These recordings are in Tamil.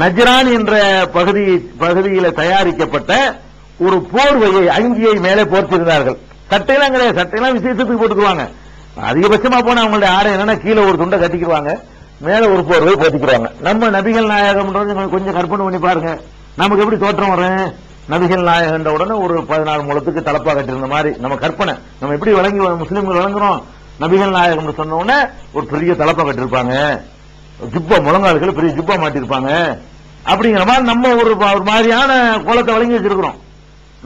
நஜ்ரான் என்ற பகுதியில தயாரிக்கப்பட்ட ஒரு போர்வையை அங்கியை மேலே போர்த்திருந்தார்கள். சட்டையெல்லாம் கிடையாது, சட்டையெல்லாம் விசேஷத்துக்கு போட்டுக்குவாங்க. அதிகபட்சமா போனா அவங்களுடைய ஆடை என்னன்னா கீழே ஒரு துண்டை கட்டிக்குவாங்க, மேல ஒரு போர்வை போத்திக்குவாங்க. நம்ம நபிகள் நாயகம் கொஞ்சம் கற்பனை பண்ணி பாருங்க, நமக்கு எப்படி தோற்றம் வரும்? நபிகள் நாயகன்ற உடனே ஒரு 14 முழத்துக்கு தலப்பா கட்டிருந்த மாதிரி நம்ம கற்பனை. நம்ம எப்படி விளங்கி முஸ்லீம்கள் விளங்குறோம்? நபிகள் நாயகம் சொன்ன உடனே ஒரு பெரிய தலப்பா கட்டிருப்பாங்க, ஜிப்பா முழங்கால்கள் பெரிய ஜிப்பா மாட்டிருப்பாங்க. அப்படிங்கிற மாதிரி நம்ம ஒரு மாதிரியான கோலத்தை வழங்கி வச்சிருக்கிறோம்.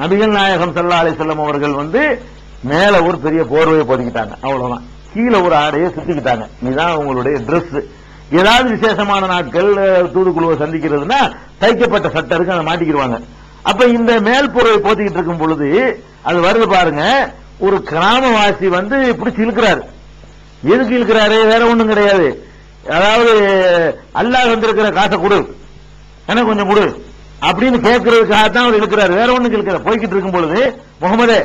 நபிகள் நாயகம் ஸல்லல்லாஹு அலைஹி வஸல்லம் அவர்கள் மேல ஒரு பெரிய போர்வையை போதிக்கிட்டாங்க, அவ்வளவுதான். கீழே ஒரு ஆடையை சுத்திக்கிட்டாங்க, இதுதான் உங்களுடைய டிரெஸ். ஏதாவது விசேஷமான நாட்கள் தூதுக்குழுவை சந்திக்கிறதுனா தைக்கப்பட்ட சட்டை இருக்கு, அதை மாட்டிக்கிடுவாங்க. அப்ப இந்த மேல் போர்வை போத்திக்கிட்டு இருக்கும் பொழுது அது வருது பாருங்க, ஒரு கிராமவாசி பிடிச்சி இழுக்கிறாரு. எதுக்கு இழுக்கிறாரு? வேற ஒண்ணும் கிடையாது. அதாவது அல்லாஹ் வந்திருக்கிற காசை கொடு, எனக்கு கொஞ்சம் கொடு அப்படின்னு கேட்கறதுக்காகத்தான் அவர் இழுக்கிறாரு, வேற ஒண்ணுக்கு இழுக்கிறார். போய்கிட்டு இருக்கும் பொழுது முகமதே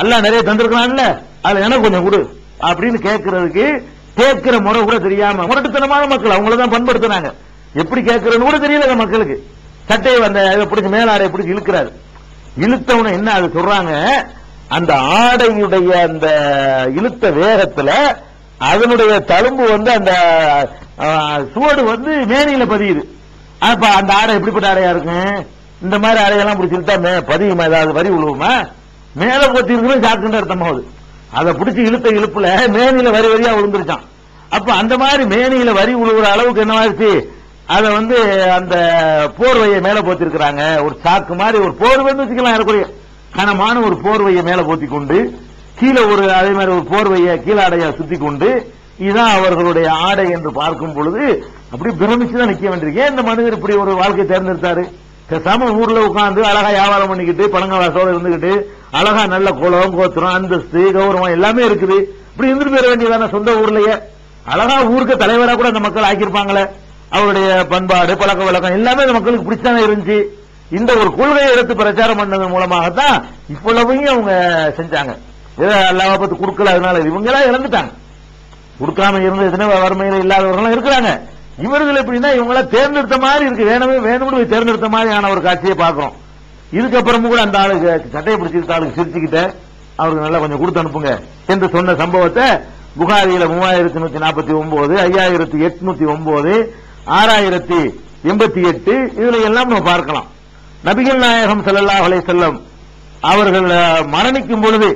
அல்லாஹ் நிறைய தந்திருக்கான்ல, அது எனக்கு கொஞ்சம் கொடு அப்படின்னு கேட்கறதுக்கு கேட்கிற முறை கூட தெரியாம முரட்டுத்தனமான மக்கள் அவங்களதான் பண்படுத்தினாங்க. எப்படி கேட்கறதுன்னு கூட தெரியல மக்களுக்கு. சட்டையை பிடிச்சி மேலாடையை பிடிச்சி இழுக்கிறாரு. இழுத்தவன என்ன அது சொல்றாங்க, அந்த ஆடையுடைய அந்த இழுத்த வேகத்துல அதனுடைய தழும்பு அந்த சுவடு மேனியில பதியுது. அப்ப அந்த ஆடை எப்படிப்பட்ட ஆடையா இருக்கு? இந்த மாதிரி ஆடையெல்லாம் பிடிச்சி இழுத்தா பதியுமா? ஏதாவது வரி விழுவுமா? மேல போத்தி இருக்கணும் சாக்குன்ற அர்த்தம் ஆகுது. அதை பிடிச்சி இழுத்த இழுப்புல மேனியில வரி வரியா விழுந்துருச்சான். அப்ப அந்த மாதிரி மேனியில வரி விழுவுற அளவுக்கு என்னவாச்சு, அதை அந்த போர்வையை மேல போத்திருக்கிறாங்க. ஒரு சாக்கு மாதிரி ஒரு போர்வை வச்சுக்கலாம், ஏறக்குறைய கனமான ஒரு போர்வையை மேல போத்தி கொண்டு கீழே அதே மாதிரி ஒரு போர்வையை கீழாடையா சுத்தி கொண்டு, இதுதான் அவர்களுடைய ஆடை என்று பார்க்கும் பொழுது அப்படி பிரமிச்சுதான் நிக்க வேண்டியிருக்கேன். இந்த மனிதர் இப்படி ஒரு வாழ்க்கை தேர்ந்தெடுத்தாரு. பேசாம ஊர்ல உட்கார்ந்து அழகா வியாபாரம் பண்ணிக்கிட்டு பழங்கவாசோட இருந்துகிட்டு அழகா நல்ல குலம் கோத்திரம் அந்தஸ்து கௌரவம் எல்லாமே இருக்குது, இப்படி இருந்துட்டு போயிட வேண்டியதான சொந்த ஊர்லயே. அழகா ஊருக்கு தலைவராக கூட அந்த மக்கள் ஆக்கியிருப்பாங்களே. அவருடைய பண்பாடு பழக்க வழக்கம் எல்லாமே அந்த மக்களுக்கு பிடிச்சானே இருந்துச்சு. இந்த ஒரு கொள்கையை எடுத்து பிரச்சாரம் பண்ணதன் மூலமாகத்தான் இவ்வளவையும் அவங்க செஞ்சாங்க. அல்லாஹ் பத்தி கொடுக்கல, அதனால இவங்க எல்லாம் இழந்துட்டாங்க. கொடுக்காம இருந்து எத்தனை வறுமையில இல்லாதவர்கள் இருக்கிறாங்க. இவர்கள் எப்படின்னா இவங்கள தேர்ந்தெடுத்த மாதிரி இருக்கு, வேணும்னு தேர்ந்தெடுத்த மாதிரியான ஒரு காட்சியை பார்க்கிறோம். இதுக்கப்புறமும் கூட அந்த ஆளுக்கு சட்டையை பிடிச்சிருக்க ஆளுக்கு சிரிச்சுக்கிட்ட அவருக்கு நல்லா கொஞ்சம் கொடுத்து அனுப்புங்க என்று சொன்ன சம்பவத்தை புகாரியில 3149, 5809, 6088 இதுல எல்லாம் நம்ம பார்க்கலாம். நபிகள் நாயகம் ஸல்லல்லாஹு அலைஹி வஸல்லம் அவர்கள் மரணிக்கும் பொழுது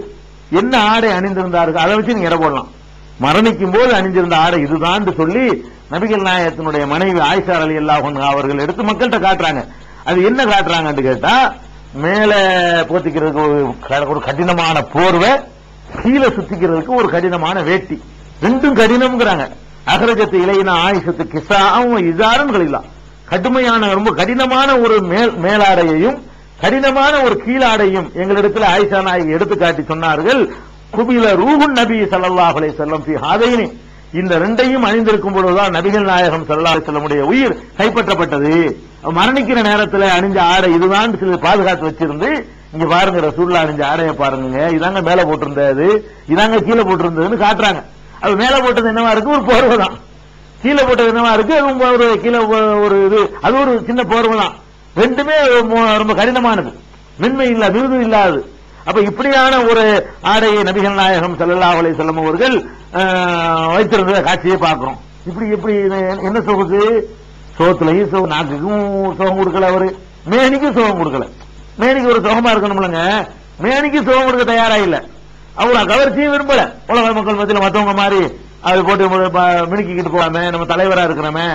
என்ன ஆடை அணிந்திருந்தார்கள் அதை வச்சு நீங்க எடை போடலாம். மரணிக்கும் போது அணிந்திருந்த ஆடை இதுதான் சொல்லி நபிகள் நாயகத்தினுடைய மனைவி ஆயிஷா ரலியல்லாஹு அன்ஹா அவர்கள் எடுத்து மக்கள்கிட்ட காட்டுறாங்க. அது என்ன காட்டுறாங்கன்னு கேட்டா, மேல போத்திக்கிறதுக்கு ஒரு கடினமான போர்வை, கீழே சுத்திக்கிறதுக்கு ஒரு கடினமான வேட்டி, ரெண்டும் கடினம்ங்கிறாங்க. அகரஜத்து இலையின ஆயிஷத்து கிசாவும் இதாரும் கழிலாம், கடுமையான ரொம்ப கடினமான ஒரு மேலாடையையும் கடினமான ஒரு கீழாடையும் எங்களிடத்தில் ஆயிஷா நாயகி எடுத்து காட்டி சொன்னார்கள். குபில ரூஹுன் நபி ஸல்லல்லாஹு அலைஹி வஸல்லம் ஃபீ ஹாதைனி, இந்த ரெண்டையும் அணிந்திருக்கும் பொழுதுதான் நபிகள் நாயகம் ஸல்லல்லாஹு அலைஹி வஸல்லமுடைய உயிர் கைப்பற்றப்பட்டது. மரணிக்கிற நேரத்தில் அணிஞ்ச ஆடை இதுதான் சில பாதுகாத்து வச்சிருந்து, இங்க பாருங்க ரசூலுல்லாஹ் அணிஞ்ச ஆடையை பாருங்க, இதாங்க மேல போட்டிருந்தது, இதாங்க கீழே போட்டிருந்ததுன்னு காட்டுறாங்க. அது மேல போட்டது என்னவா இருக்கு? ஒரு போர்வை தான். கீழே போட்டது என்னவா இருக்கு? அது கீழே ஒரு இது, அது ஒரு சின்ன போர்வை தான். ரெண்டுமே ரொம்ப கடினமானது, மென்மை இல்ல மிருது இல்லாது. அப்ப இப்படியான ஒரு ஆடையை நபிகள் நாயகம் ஸல்லல்லாஹு அலைஹி வஸல்லம் அவர்கள் வைத்திருந்த காட்சியை பார்க்கிறோம். இப்படி எப்படி என்ன சொகுது? சோத்துலையும் நாக்குக்கும் சுகம் கொடுக்கல, அவரு மேனிக்கும் சுகம் கொடுக்கல. மேனிக்கு ஒரு சுகமா இருக்கணும்லங்க, மேனிக்கு சுகம் கொடுக்க தயாரா இல்ல. அவரு கவர்ச்சியும் விரும்பல. உலக மக்கள் மத்தியில் மற்றவங்க மாதிரி அது போட்டு மினுக்கிட்டு போகாம, நம்ம தலைவரா இருக்கிறோமே,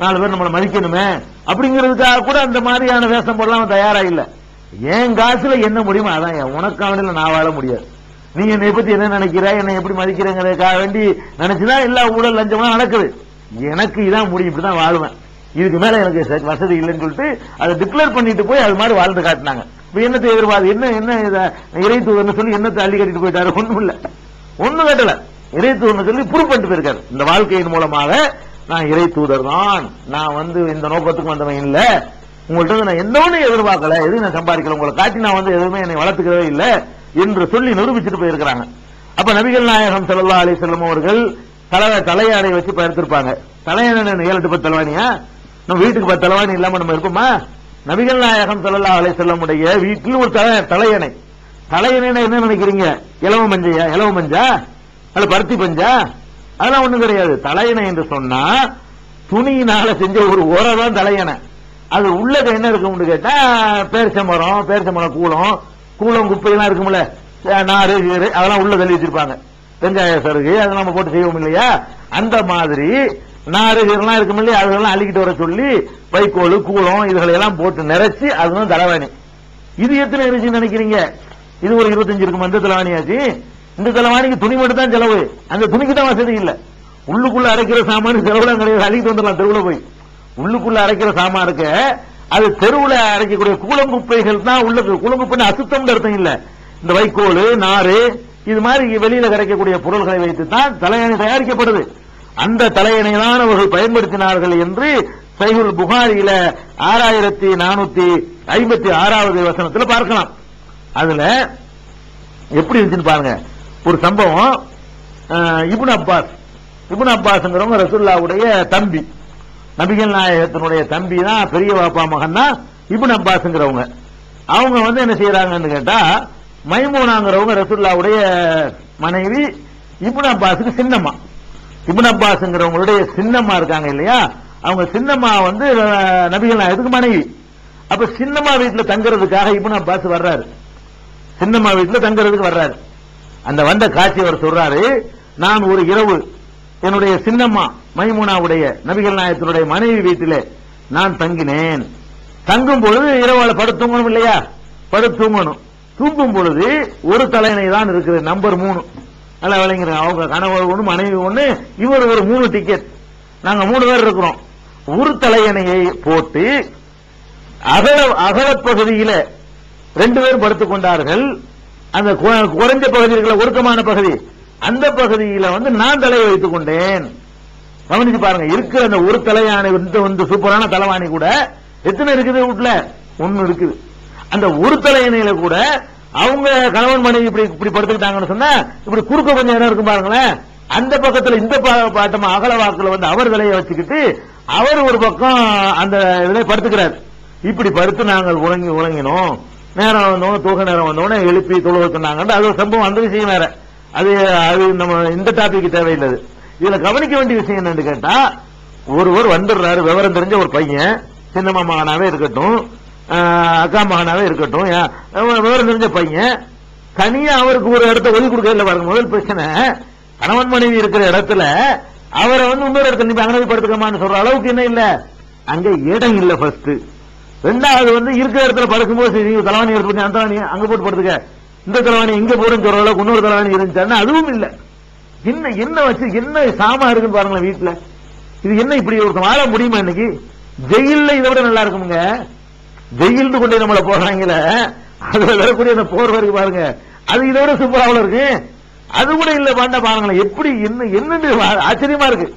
4 பேர் நம்மளை மதிக்கணுமே அப்படிங்கிறதுக்காக கூட அந்த மாதிரியான வேஷம் போடலாம் தயாரா இல்ல. என் காசுல என்ன முடியுமோ அதான், உனக்கான நான் வாழ முடியாது, நீ என்னை பத்தி என்ன நினைக்கிற, என்னை எப்படி மதிக்கிறேங்கிறதுக்காக வேண்டி நினைச்சுதான் எல்லா ஊழல் லஞ்சமா நடக்குது. எனக்கு இதான் முடியும், இப்படிதான் வாழ்வேன், இதுக்கு மேல எனக்கு வசதி இல்லைன்னு சொல்லிட்டு அதை டிக்ளேர் பண்ணிட்டு போய் அது மாதிரி வாழ்ந்து காட்டினாங்க. இப்ப என்னத்தை எதிர்பார்த்து என்ன இறை தூதர்னு சொல்லி என்னத்தை அள்ளி கட்டிட்டு போயிட்டாரு? ஒண்ணும் இல்ல, ஒண்ணும் கட்டல. இறை தூதர்னு சொல்லி ப்ரூவ் பண்ணிட்டு போயிருக்காரு. இந்த வாழ்க்கையின் மூலமாக நான் இறை தூதர் தான், நான் இந்த நோக்கத்துக்கு வந்தவன் இல்ல, உங்கள்கிட்ட நான் எந்த ஒன்றும் எதிர்பார்க்கல, எதுவும் நான் சம்பாதிக்கல, உங்களை காட்டி நான் எதுவுமே என்னை வளர்த்துக்கவே இல்லை என்று சொல்லி நிரூபிச்சுட்டு போயிருக்கிறாங்க. அப்ப நபிகள் நாயகம் ஸல்லல்லாஹு அலைஹி வஸல்லம் அவர்கள் தலையாடை வச்சு எடுத்திருப்பாங்க. தலையாடை 7-8 தலைவாணியா நம்ம வீட்டுக்கு தலைவாணி இல்லாம நம்ம இருப்போமா? நபிகள் நாயகம் ஸல்லல்லாஹு அலைஹி வஸல்லம் உடைய வீட்டில் ஒரு தலையணை. தலையணை என்ன நினைக்கிறீங்க? இலவ மஞ்சையா? இலவ மஞ்சா அல்ல பருத்தி பஞ்சா? அதெல்லாம் ஒண்ணும் கிடையாது. தலையணை என்று சொன்னா துணியினால செஞ்ச ஒரு உரை தான் தலையணை. அது உள்ள என்ன இருக்கும்னு கேட்டா பேரிச்சமரம் கூளம் குப்பையெல்லாம் இருக்கும்ல, நாறு கீரை அதெல்லாம் உள்ள தள்ளி வச்சிருப்பாங்க. வெங்காய சருகு அதெல்லாம் நம்ம போட்டு செய்வோம் இல்லையா? அந்த மாதிரி நாறு கீரெல்லாம் இருக்கும் இல்லையா, அதெல்லாம் அள்ளிக்கிட்டு வர சொல்லி வைக்கோல் கூளம் இதுகளை எல்லாம் போட்டு நிறைச்சி அதுதான் தலைவாணி. இது எத்தனை இருந்துச்சுன்னு நினைக்கிறீங்க? இது ஒரு 25 இருக்கும். அந்த தலைவாணியாச்சு. இந்த தலைவாணிக்கு துணி மட்டும் தான் செலவு. அந்த துணிக்கு தான் வசதி இல்ல. உள்ளுக்குள்ள அரைக்கிற சாமான் செலவுலாம் கிடையாது. அள்ளிட்டு வந்துடலாம் தெருவுல போய். உள்ளுக்குள்ள அரைக்கிற சாமான் இருக்க, அது தெருவுல அரைக்கக்கூடிய கூளங்குப்பைகள் தான் உள்ள. கூளங்குப்பை அசுத்தம் அர்த்தம் இல்ல. இந்த வைக்கோல் நாறு இது மாதிரி வெளியில கிடைக்கக்கூடிய பொருள்களை வைத்து தான் தலையணை தயாரிக்கப்படுது. அந்த தலையணை தான் அவர்கள் பயன்படுத்தினார்கள் என்று சஹீஹுல் புகாரியில 6456வது வசனத்தில் பார்க்கலாம். அதுல எப்படி இருந்துச்சுன்னு பாருங்க. ஒரு சம்பவம். இப்னு அப்பாஸ்ங்கிறவங்க ரசூலுல்லாஹ்வுடைய தம்பி, நபிகள் நாயகத்தினுடைய தம்பி தான், பெரிய பாப்பா மகன் தான் இப்னு அப்பாஸ்ங்கிறவங்க. அவங்க என்ன செய்யறாங்கன்னு கேட்டா, மைமூனாங்கிறவங்க ரசூலுல்லாஹ்வுடைய மனைவி, இப்னு அப்பாஸுக்கு சின்னம்மா. இப்னு அப்பாஸ்ங்கிறவங்களுடைய சின்னம்மா இருக்காங்க இல்லையா, அவங்க சின்னம்மா நபிகள் நாயகத்துக்கு மனைவி. அப்ப சின்னம்மா வீட்டுல தங்குறதுக்காக இப்னு அப்பாஸ் வர்றாரு. சின்னம்மா வீட்டுல தங்குறதுக்கு வர்றாரு. அந்த வந்த காட்சி அவர் சொல்றாரு, நான் ஒரு இரவு என்னுடைய சின்னம்மா மைமூனாவுடைய நபிகள் நாயகத்தினுடைய மனைவி வீட்டிலே நான் தங்கினேன். தங்கும் பொழுது இரவால படுத்தூங்கணும் இல்லையா, படுத்தூங்கணும். தூங்கும் பொழுது ஒரு தலையணை தான் இருக்குது, நம்பர் 3. நல்லா விளங்குறேன். அவங்க கணவர் ஒண்ணு மனைவி ஒண்ணு, இவர் ஒரு 3 டிக்கெட். நாங்க 3 பேர் இருக்கிறோம். ஒரு தலையணையை போட்டு அகலப்பகுதியில 2 பேர் படுத்துக் கொண்டார்கள். அந்த குறைஞ்ச பகுதி இருக்கிற ஒடுக்கமான பகுதி, அந்த பகுதியில நான் தலையை வைத்துக் கொண்டேன். கவனிச்சு பாருங்க. இருக்கிற அந்த ஒரு தலையாணை சூப்பரான தலைவாணி கூட எத்தனை இருக்குது வீட்டுல? 1 இருக்குது. அந்த ஒரு தலையணையில கூட அவங்க கணவன் மனைவி இப்படி படுத்துக்கிட்டாங்கன்னு சொன்னா, இப்படி குறுக்க கொஞ்சம் இடம் இருக்கும் பாருங்களேன். அந்த பக்கத்துல இந்த பாட்டமா அகல வாக்குல அவர் தலையை வச்சுக்கிட்டு அவர் ஒரு பக்கம் அந்த இதுல படுத்துக்கிறார். இப்படி படுத்து நாங்கள் உறங்கினோம். நேரம் வந்தோம், தூக்க நேரம் வந்தோடனே எழுப்பி தொழுவ சொன்னாங்க. அது ஒரு சம்பவம். அந்த விஷயம் வேற. அது நம்ம இந்த டாபிக் தேவையில்லை. இதுல கவனிக்க வேண்டிய விஷயம் என்னன்னு கேட்டா, ஒருவர் வந்துடுறாரு, விவரம் தெரிஞ்ச ஒரு பையன், சின்னம்மா மகனாவே இருக்கட்டும், அக்கா மகனாவே இருக்கட்டும், விவரம் தெரிஞ்ச பையன் தனியா அவருக்கு ஒரு இடத்த ஒதுக்கி கொடுக்கல. பாருங்க, முதல் பிரச்சனை கணவன் மனைவி இருக்கிற இடத்துல அவரை இன்னொரு இடத்துல நீ அங்கே படுத்துக்கமான்னு சொல்ற அளவுக்கு என்ன இல்ல, அங்க இடம் இல்ல. ஃபர்ஸ்ட். ரெண்டாவது இருக்கிற இடத்துல படுக்கும்போது தலைவாணி எடுத்து அந்த தலைவாணி அங்க போட்டு படுத்துக்க, இந்த தலைவாணி இங்க போடுன்னு சொல்ற அளவுக்கு இன்னொரு தலைவாணி இருந்துச்சான்னா அதுவும் இல்ல. என்ன வச்சு என்ன சாமா இருக்குன்னு பாருங்களேன் வீட்டுல. இது என்ன இப்படி ஒரு வாழ முடியுமா? இன்னைக்கு ஜெயில இதை விட நல்லா இருக்குமுங்க. ஜெயிலுக்கு கொண்டு நம்மள போறாங்களே, அதுல வரக்கூடிய அந்த போர் வரைக்கும் பாருங்க, அது இதை விட சூப்பராக இருக்கு. அது கூட இல்ல. பாண்டா பாருங்களேன் எப்படி என்ன ஆச்சரியமா இருக்கு.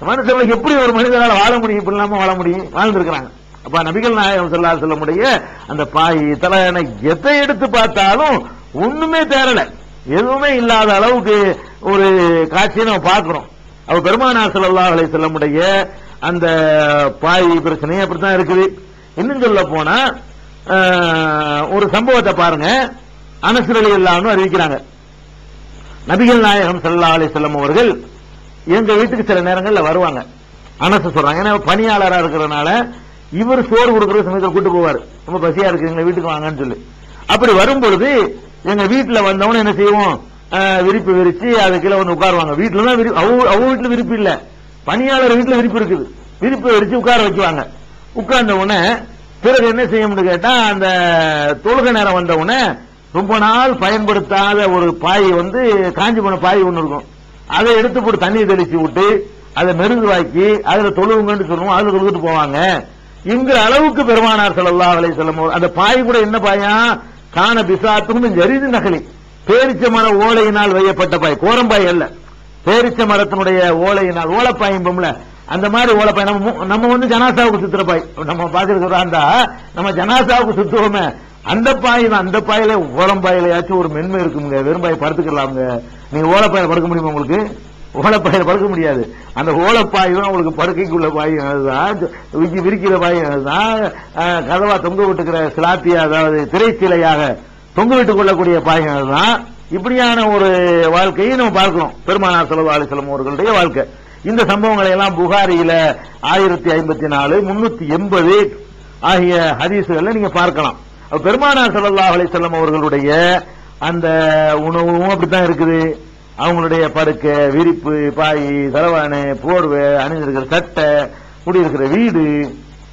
மனுஷன் எப்படி ஒரு மனிதனால வாழ முடியும், இப்படி இல்லாம வாழ முடியும், வாழ்ந்துருக்கிறாங்க. அப்ப நபிகள் நாயகம் ஸல்லல்லாஹு அலைஹி வஸல்லம் அந்த பாய் தலையணை எதை எடுத்து பார்த்தாலும் ஒண்ணுமே தேரல, எதுவுமே இல்லாத அளவுக்கு ஒரு காட்சியை நம்ம பார்க்கிறோம். அப்ப பெருமானார் ஸல்லல்லாஹு அலைஹி வஸல்லம் அந்த பாய் பிரச்சனை அப்படித்தான் இருக்குது. இன்னும் சொல்ல போனா ஒரு சம்பவத்தை பாருங்க. அனஸ் ரலியல்லாஹு அன்ஹு அறிவிக்கிறாங்க, நபிகள் நாயகம் ஸல்லல்லாஹு அலைஹி வஸல்லம் அவர்கள் எங்க வீட்டுக்கு சில நேரங்கள்ல வருவாங்க. அனஸ் சொல்றாங்க, ஏன்னா பணியாளரா இருக்கிறதுனால இவர் சோறு கொடுக்கிற சமயத்தில் கூட்டு போவார். ரொம்ப பசியா இருக்கு, எங்க வீட்டுக்கு வாங்கன்னு சொல்லி. அப்படி வரும் பொழுது எங்க வீட்டுல வந்தவன என்ன செய்வோம், விரிப்பு விரிச்சு அது கீழே உட்காருவாங்க. வீட்டுல தான் அவங்க வீட்டுல விரிப்பு இல்ல, பணியாளர் வீட்டுல விரிப்பு இருக்குது. விரிப்பு விரிச்சு உட்கார வைக்குவாங்க. உட்கார்ந்த உடனே பிறகு என்ன செய்யும்னு கேட்டா, அந்த தொழுகை நேரம் வந்த உடனே ரொம்ப நாள் பயன்படுத்தாத ஒரு பாய் காஞ்சி போன பாய் ஒண்ணு இருக்கும். அதை எடுத்து போட்டு தண்ணி தெளிச்சு விட்டு அதை மெருகுவாக்கி அதுல தொழுவுங்கன்னு சொல்லுவோம். அதுல தொழுகிட்டு போவாங்க. என்கிற அளவுக்கு பெருமானார் ஸல்லல்லாஹு அலைஹி வஸல்லம் அந்த பாய் கூட என்ன பாயா, கான பிசாத்தும் ஜரீது நகலி, பேரிச்ச மர ஓலையினால் வையப்பட்ட பாய், கோரம்பாய் அல்ல, பேரிச்ச மரத்தினுடைய ஓலையினால், ஓலப்பாயும்பும்ல அந்த மாதிரி ஓலப்பாய். நம்ம ஜனாசாவுக்கு சுத்துற பாய் நம்ம பாக்குறதா, நம்ம ஜனாசாவுக்கு சுத்துவோமே அந்த பாய் தான். அந்த பாயில ஓலம்பாயிலையாச்சும் ஒரு மென்மை இருக்குங்க, வெறும் பாய் படுத்துக்கலாமுங்க. நீங்க ஓலப்பாயில படுக்க முடியுமா உங்களுக்கு? ஓலப்பாயில படுக்க முடியாது. அந்த ஓலப்பாய் தான் உங்களுக்கு படுக்கைக்குள்ள பாய், அதுதான் விரிக்கிற பாய், அதுதான் கதவா தொங்க விட்டுக்கிற சிலாத்தியா, அதாவது திரைச்சிலையாக தொங்க விட்டுக் கொள்ளக்கூடிய பாய், அதுதான். இப்படியான ஒரு வாழ்க்கையை நம்ம பார்க்கிறோம் பெருமானார் ஸல்லல்லாஹு அலைஹி வஸல்லம் அவர்களுடைய வாழ்க்கை. இந்த சம்பவங்களை எல்லாம் புகாரியில 1054, 380 ஆகிய ஹதீசுகள்ல நீங்க பார்க்கலாம். பெருமானார் ஸல்லல்லாஹு அலைஹி வஸல்லம் அவர்களுடைய அந்த உணவும் அப்படித்தான் இருக்குது. அவங்களுடைய படுக்கை, விரிப்பு, பாய், தலவானு, போர்வை, அணிந்திருக்கிற சட்டை, குடியிருக்கிற வீடு,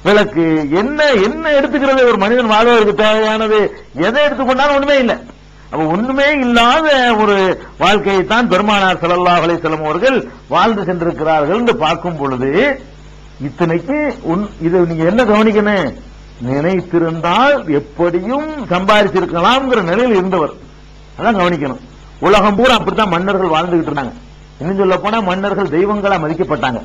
விளக்கு, என்ன என்ன எடுத்துக்கிறது ஒரு மனிதன் வாழ்வதற்கு தேவையானது எதை எடுத்துக்கொண்டாலும் ஒண்ணுமே இல்லை. அப்ப ஒண்ணுமே இல்லாத ஒரு வாழ்க்கையை தான் பெருமானார் ஸல்லல்லாஹு அலைஹி வஸல்லம் அவர்கள் வாழ்ந்து சென்றிருக்கிறார்கள் என்று பார்க்கும் பொழுது, இத்தனைக்கு இதை நீங்க என்ன கவனிக்கணும், நினைத்திருந்தால் எப்படியும் சம்பாதிச்சிருக்கலாம்ங்கிற நிலையில் இருந்தவர். அதான் கவனிக்கணும். உலகம் பூரா அப்படித்தான் மன்னர்கள் வாழ்ந்துகிட்டு இருந்தாங்க. இன்னும் சொல்ல போனா மன்னர்கள் தெய்வங்களா மதிக்கப்பட்டாங்க.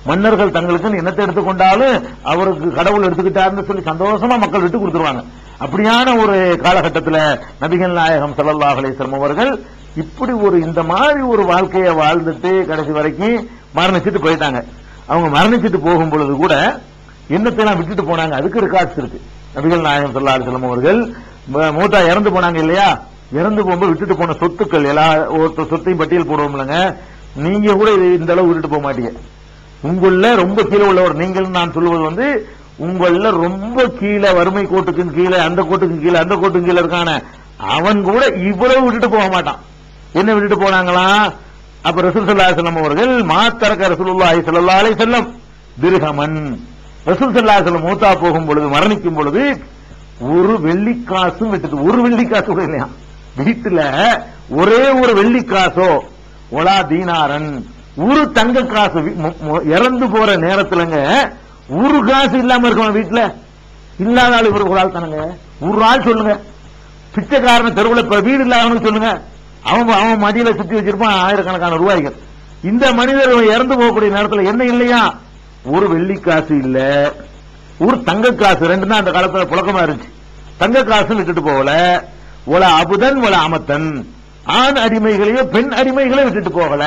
மன்னர்கள் தங்களுக்கு என்னத்தை எடுத்துக்கொண்டாலும் அவருக்கு கடவுள் எடுத்துக்கிட்டாருன்னு சொல்லி சந்தோஷமா மக்கள் விட்டு கொடுத்துருவாங்க. அப்படியான ஒரு காலகட்டத்தில் நபிகள் நாயகம் ஸல்லல்லாஹு அலைஹி வஸல்லம் அவர்கள் இப்படி இந்த மாதிரி ஒரு வாழ்க்கையை வாழ்ந்துட்டு கடைசி வரைக்கும் மரணிச்சுட்டு போயிட்டாங்க. அவங்க மரணிச்சுட்டு போகும் பொழுது கூட என்னத்தை எல்லாம் விட்டுட்டு போனாங்க, அதுக்கு ரெக்கார்ட்ஸ் இருக்கு. நபிகள் நாயகம் ஸல்லல்லாஹு அலைஹி வஸல்லம் அவர்கள் மூத்தா இறந்து போனாங்க இல்லையா, இறந்து போகும்போது விட்டுட்டு போன சொத்துக்கள் எல்லா சொத்தையும் பட்டியல் போடுவோம்லங்க. நீங்க கூட இந்த அளவு விட்டுட்டு போக மாட்டீங்க. உங்கள ரொம்ப கீழே உள்ளவர் நீங்கள் நான் சொல்லுவது உங்கள ரொம்ப கீழே, வறுமை கோட்டுக்கு கீழே, அந்த கோட்டுக்கு கீழே, அந்த கோட்டுக்கு கீழே இருக்கான அவன் கூட இவ்வளவு விட்டுட்டு போக மாட்டான். என்ன விட்டுட்டு போனாங்களா? அப்ப ரசூல் ஸல்லல்லாஹு அலைஹி வஸல்லம் அவர்கள் மாத்தரக ரசூலுல்லாஹி ஸல்லல்லாஹு அலைஹி வஸல்லம் திர்ஹமன், ரசூல் ஸல்லல்லாஹு அலைஹி வஸல்லம் மூத்தா போகும் பொழுது, மரணிக்கும் பொழுது ஒரு வெள்ளிக்காசும் விட்டுட்டு, ஒரு வெள்ளிக்காசு கூட இல்லையா வீட்டுல, ஒரே ஒரு வெள்ளிக்காசோ ஒலா தீனாரன், ஒரு தங்க காசு, இறந்து போற நேரத்துலங்க ஒரு காசு இல்லாம இருக்கணும் வீட்டுல. இல்லாத ஆள் இவருக்கு ஒரு ஆள் தானுங்க. ஒரு ஆள் சொல்லுங்க, பிச்சைக்காரன தெருவில் வீடு இல்லாதவனுக்கு சொல்லுங்க, அவன் மடியில சுத்தி வச்சிருப்பான் ஆயிரக்கணக்கான ரூபாய்கள். இந்த மனிதர் இறந்து போகக்கூடிய நேரத்தில் என்ன இல்லையா, ஒரு வெள்ளி காசு இல்ல, ஒரு தங்க காசு, ரெண்டு தான் அந்த காலத்துல புழக்கமா இருந்துச்சு. தங்க காசு விட்டுட்டு போகல. ஒல அபுதன் ஒல அமத்தன், ஆண் அடிமைகளையோ பெண் அடிமைகளையும் விட்டுட்டு போகல.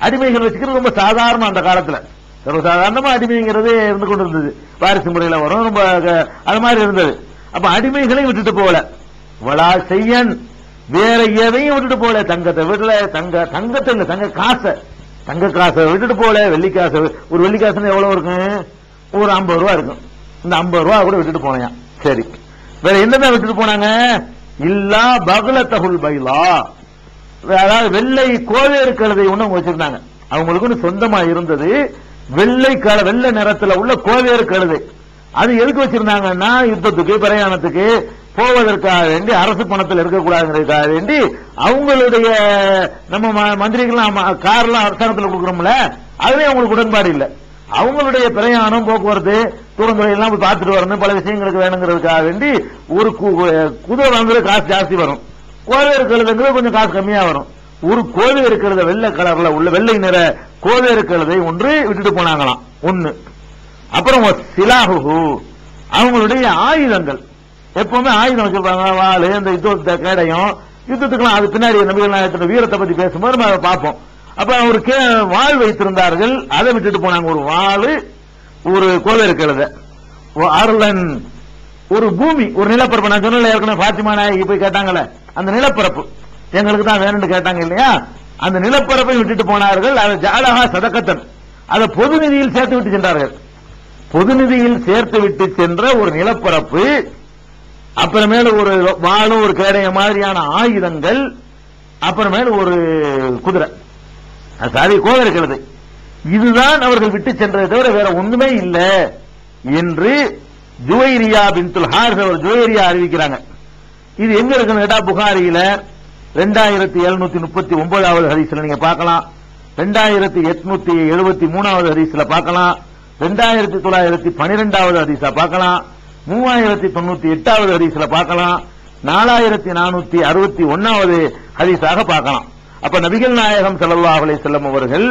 அடிமைகள் வச்சுக்கிறது ரொம்ப சாதாரண, அந்த காலத்துல சர்வசாதாரணமா அடிமைங்கிறது இருந்து கொண்டு இருந்தது. வாரிசு முறையில வரும், ரொம்ப அது மாதிரி இருந்தது. அப்ப அடிமைகளையும் விட்டுட்டு போகல. வலா செய்யன், வேற எதையும் விட்டுட்டு போகல. தங்கத்தை வீட்டுல, தங்கத்தை இல்ல, தங்க காசை விட்டுட்டு போகல. வெள்ளிக்காசு, ஒரு வெள்ளிக்காசுன்னு எவ்வளவு இருக்கும், ஒரு 50 ரூபா இருக்கும். இந்த 50 ரூபா கூட விட்டுட்டு போனேன். சரி, வேற என்னதான் விட்டுட்டு போனாங்க? இல்லா பகுலத்தகுல் பைலா, அதாவது வெள்ளை கோவேறு கழுதை ஒண்ணு வச்சிருந்தாங்க. அவங்களுக்கு சொந்தமா இருந்தது வெள்ளை நிறத்துல உள்ள கோவேறு கழுதை. அது எதுக்கு வச்சிருந்தாங்கன்னா, யுத்தத்துக்கு, பிரயாணத்துக்கு போவதற்காக வேண்டி, அரசு பணத்தில் இருக்கக்கூடாதுங்கிறதுக்காக வேண்டி. அவங்களுடைய நம்ம மந்திரிகள்லாம் கார்லாம் அரசாங்கத்தில் கொடுக்குறோம்ல, அதுவே அவங்களுக்கு உடன்பாடு இல்லை. அவங்களுடைய பிரயாணம், போக்குவரத்து, தூரந்துறை எல்லாம் பார்த்துட்டு வரணும், பல விஷயங்களுக்கு வேணுங்கிறதுக்காக வேண்டி ஒரு குதிரை வாங்குறது காசு ஜாஸ்தி வரும், கோவேறு கழுதைங்கிறது கொஞ்சம் காசு கம்மியா வரும். ஒரு கோவேறு கழுதை, வெள்ளை கலர்ல உள்ள வெள்ளை நிற கோவேறு கழுதை ஒன்று விட்டுட்டு போனாங்களாம். ஒண்ணு. அப்புறம் சிலாஹு, அவங்களுடைய ஆயுதங்கள், எப்பவுமே ஆயுதம் வச்சிருப்பாங்க, வாள், இந்த யுத்த கேடயம், யுத்தத்துக்குலாம். அது பின்னாடி நபிகள் நாயகத்தோட வீரத்தை பத்தி பேசும்போது நம்ம பார்ப்போம். அப்ப ஒரு வாள் வைத்திருந்தார்கள், அதை விட்டுட்டு போனாங்க. ஒரு வாள், ஒரு கோவேறு கழுதை, அருளன், ஒரு பூமி, ஒரு நிலப்பரப்பு. நான் சொன்ன ஏற்கனவே பாத்திமா நாயகி போய் கேட்டாங்கல்ல, அந்த நிலப்பரப்பு எங்களுக்கு தான் வேணும்னு கேட்டாங்க இல்லையா, அந்த நிலப்பரப்பை விட்டுட்டு போனார்கள். அதை ஜாலஹா சதகத்தன், அதை பொது நிதியில் சேர்த்து விட்டு சென்றார்கள். பொது நிதியில் சேர்த்து விட்டு சென்ற ஒரு நிலப்பரப்பு, அப்புறமேல ஒரு வாளும் ஒரு கேடைய மாதிரியான ஆயுதங்கள், அப்புறமேல ஒரு குதிரை, சாரி கோவேறு கழுதை. இதுதான் அவர்கள் விட்டு சென்றதை தவிர வேற ஒண்ணுமே இல்லை என்று ஜுவைரியா பின்துல் ஹாரிஸ் அவர் ஜுவைரியா அறிவிக்கிறாங்க. இது எங்க இருக்குன்னு கேட்டா, புகாரியில 2739வது ஹதீஸ்ல நீங்க பார்க்கலாம், 2873வது ஹதீஸ்ல பார்க்கலாம், 2912வது ஹதீஸ்ல பார்க்கலாம், 3098வது ஹதீஸ்ல பார்க்கலாம், 4461வது ஹதீஸாக பார்க்கலாம். அப்ப நபிகள் நாயகம் ஸல்லல்லாஹு அலைஹி வஸல்லம் அவர்கள்